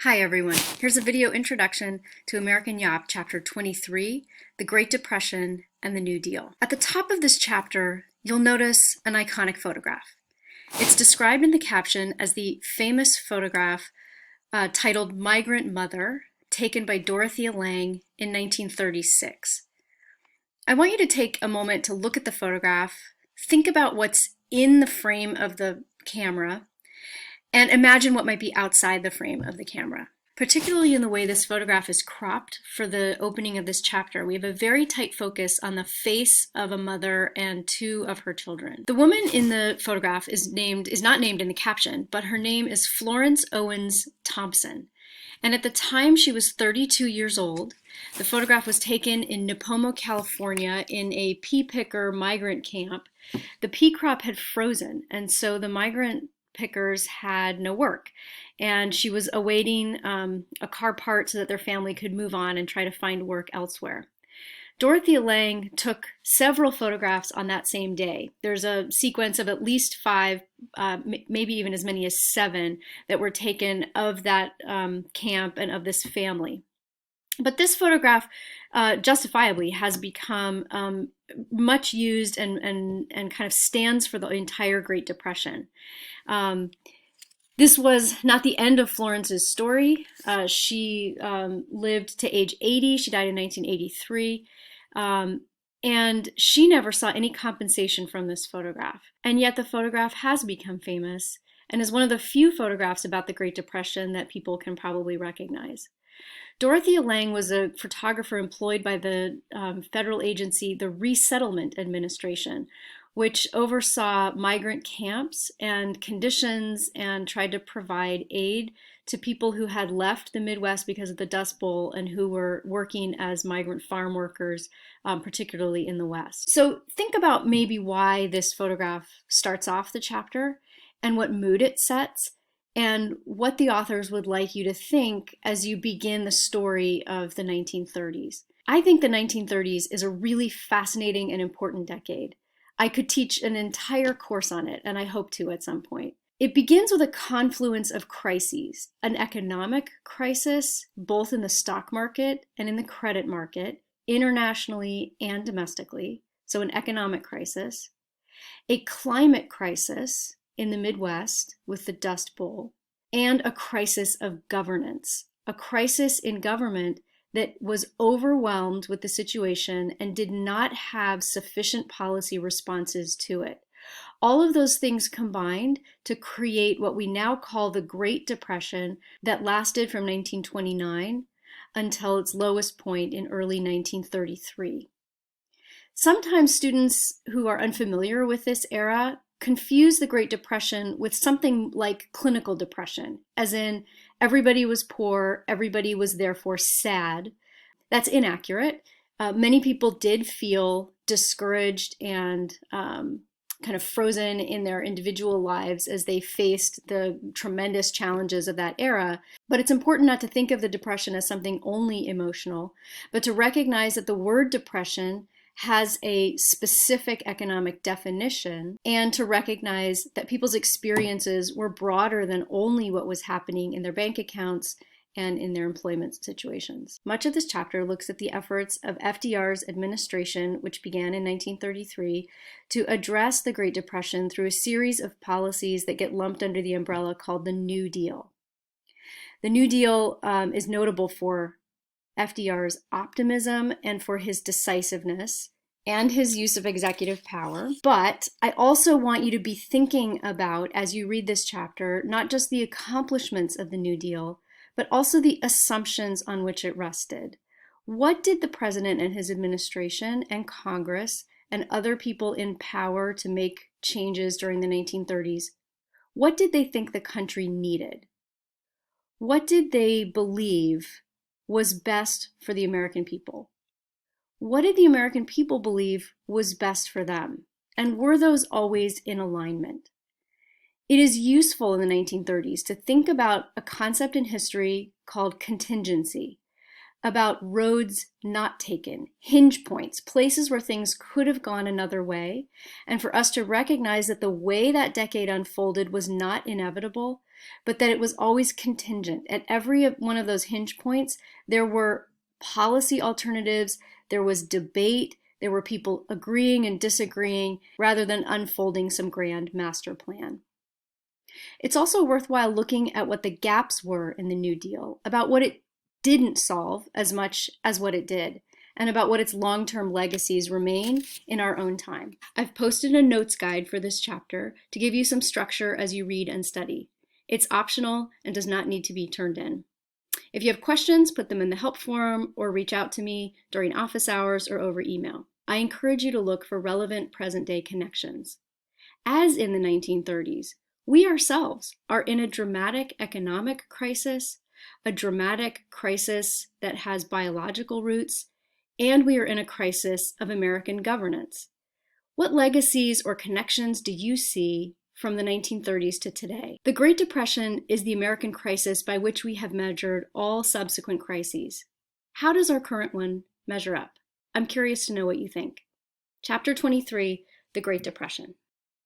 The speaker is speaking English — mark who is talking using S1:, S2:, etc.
S1: Hi everyone, here's a video introduction to American Yop, Chapter 23, The Great Depression and the New Deal. At the top of this chapter, you'll notice an iconic photograph. It's described in the caption as the famous photograph titled Migrant Mother, taken by Dorothea Lange in 1936. I want you to take a moment to look at the photograph, think about what's in the frame of the camera, and imagine what might be outside the frame of the camera. Particularly in the way this photograph is cropped for the opening of this chapter, we have a very tight focus on the face of a mother and two of her children. The woman in the photograph is not named in the caption, but her name is Florence Owens Thompson. And at the time she was 32 years old. The photograph was taken in Nipomo, California in a pea picker migrant camp. The pea crop had frozen, and so the migrant pickers had no work, and she was awaiting a car part so that their family could move on and try to find work elsewhere. Dorothea Lange took several photographs on that same day. There's a sequence of at least 5, maybe even as many as 7, that were taken of that camp and of this family. But this photograph justifiably has become much used and kind of stands for the entire Great Depression. This was not the end of Florence's story. She lived to age 80. She died in 1983. And she never saw any compensation from this photograph. And yet the photograph has become famous and is one of the few photographs about the Great Depression that people can probably recognize. Dorothea Lange was a photographer employed by the federal agency, the Resettlement Administration, which oversaw migrant camps and conditions and tried to provide aid to people who had left the Midwest because of the Dust Bowl and who were working as migrant farm workers, particularly in the West. So think about maybe why this photograph starts off the chapter and what mood it sets, and what the authors would like you to think as you begin the story of the 1930s. I think the 1930s is a really fascinating and important decade. I could teach an entire course on it, and I hope to at some point. It begins with a confluence of crises, an economic crisis, both in the stock market and in the credit market, internationally and domestically, so an economic crisis, a climate crisis in the Midwest with the Dust Bowl, and a crisis of governance, a crisis in government that was overwhelmed with the situation and did not have sufficient policy responses to it. All of those things combined to create what we now call the Great Depression that lasted from 1929 until its lowest point in early 1933. Sometimes students who are unfamiliar with this era confuse the Great Depression with something like clinical depression, as in everybody was poor, everybody was therefore sad. That's inaccurate. Many people did feel discouraged and kind of frozen in their individual lives as they faced the tremendous challenges of that era. But it's important not to think of the Depression as something only emotional, but to recognize that the word depression has a specific economic definition, and to recognize that people's experiences were broader than only what was happening in their bank accounts and in their employment situations. Much of this chapter looks at the efforts of FDR's administration, which began in 1933, to address the Great Depression through a series of policies that get lumped under the umbrella called the New Deal. The New Deal is notable for FDR's optimism and for his decisiveness and his use of executive power. But I also want you to be thinking about, as you read this chapter, not just the accomplishments of the New Deal, but also the assumptions on which it rested. What did the president and his administration and Congress and other people in power to make changes during the 1930s, what did they think the country needed? What did they believe was best for the American people? What did the American people believe was best for them? And were those always in alignment? It is useful in the 1930s to think about a concept in history called contingency, about roads not taken, hinge points, places where things could have gone another way, and for us to recognize that the way that decade unfolded was not inevitable, but that it was always contingent. At every one of those hinge points, there were policy alternatives, there was debate, there were people agreeing and disagreeing rather than unfolding some grand master plan. It's also worthwhile looking at what the gaps were in the New Deal, about what it didn't solve as much as what it did, and about what its long-term legacies remain in our own time. I've posted a notes guide for this chapter to give you some structure as you read and study. It's optional and does not need to be turned in. If you have questions, put them in the help forum or reach out to me during office hours or over email. I encourage you to look for relevant present-day connections. As in the 1930s, we ourselves are in a dramatic economic crisis, a dramatic crisis that has biological roots, and we are in a crisis of American governance. What legacies or connections do you see from the 1930s to today? The Great Depression is the American crisis by which we have measured all subsequent crises. How does our current one measure up? I'm curious to know what you think. Chapter 23, The Great Depression.